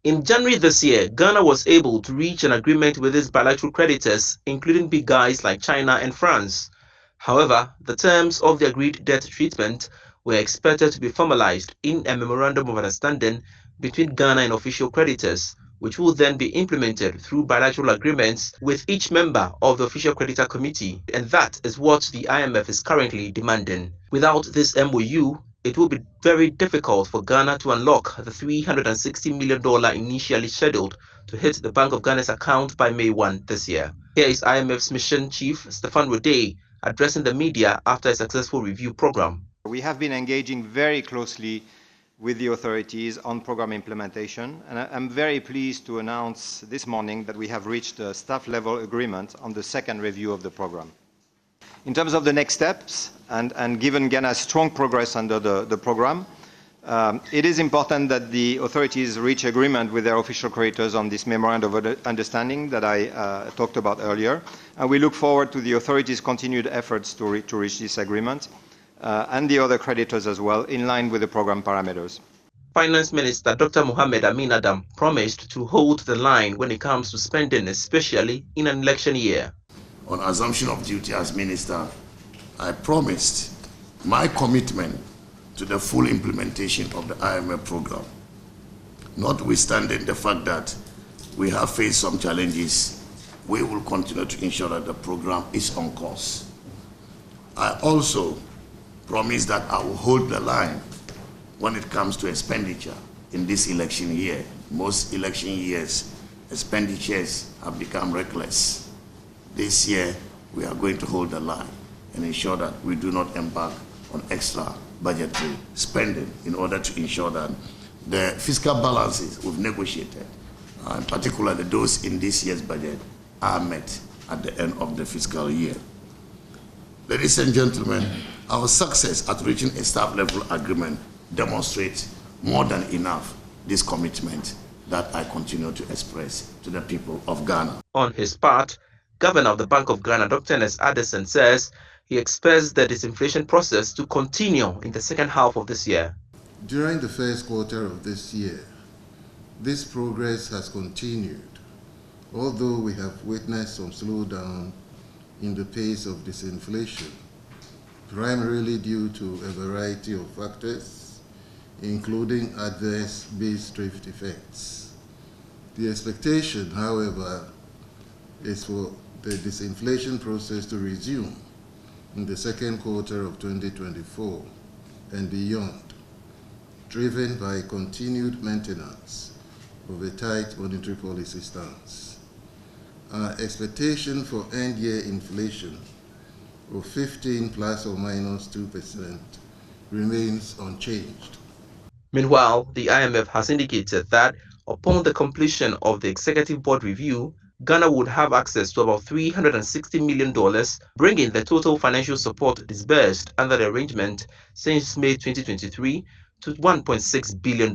In January this year, Ghana was able to reach an agreement with its bilateral creditors, including big guys like China and France. However, the terms of the agreed debt treatment were expected to be formalized in a memorandum of understanding between Ghana and official creditors, which will then be implemented through bilateral agreements with each member of the official creditor committee, and that is what the IMF is currently demanding. Without this MOU, it will be very difficult for Ghana to unlock the $360 million initially scheduled to hit the Bank of Ghana's account by May 1 this year. Here is IMF's mission chief, Stefan Rode, addressing the media after a successful review program. We have been engaging very closely with the authorities on program implementation, and I'm very pleased to announce this morning that we have reached a staff-level agreement on the second review of the program. In terms of the next steps, and given Ghana's strong progress under the program, it is important that the authorities reach agreement with their official creditors on this memorandum of understanding that I talked about earlier. And we look forward to the authorities' continued efforts to reach this agreement and the other creditors as well, in line with the program parameters. Finance Minister Dr. Mohamed Amin Adam promised to hold the line when it comes to spending, especially in an election year. On assumption of duty as minister, I promised my commitment to the full implementation of the IMF program, notwithstanding the fact that we have faced some challenges. We will continue to ensure that the program is on course. I also promise that I will hold the line when it comes to expenditure in this election year. Most election years, expenditures have become reckless. This year, we are going to hold the line and ensure that we do not embark on extra budgetary spending in order to ensure that the fiscal balances we've negotiated, in particular those in this year's budget, are met at the end of the fiscal year. Ladies and gentlemen, our success at reaching a staff-level agreement demonstrates more than enough this commitment that I continue to express to the people of Ghana. On his part, Governor of the Bank of Ghana, Dr. Ernest Addison, says he expects the disinflation process to continue in the second half of this year. During the first quarter of this year, this progress has continued, although we have witnessed some slowdown in the pace of disinflation, primarily due to a variety of factors, including adverse base drift effects. The expectation, however, is for the disinflation process to resume in the second quarter of 2024 and beyond, driven by continued maintenance of a tight monetary policy stance. Our expectation for end-year inflation of 15 plus or minus 2% remains unchanged. Meanwhile, the IMF has indicated that upon the completion of the Executive Board review, Ghana would have access to about $360 million, bringing the total financial support disbursed under the arrangement since May 2023 to $1.6 billion.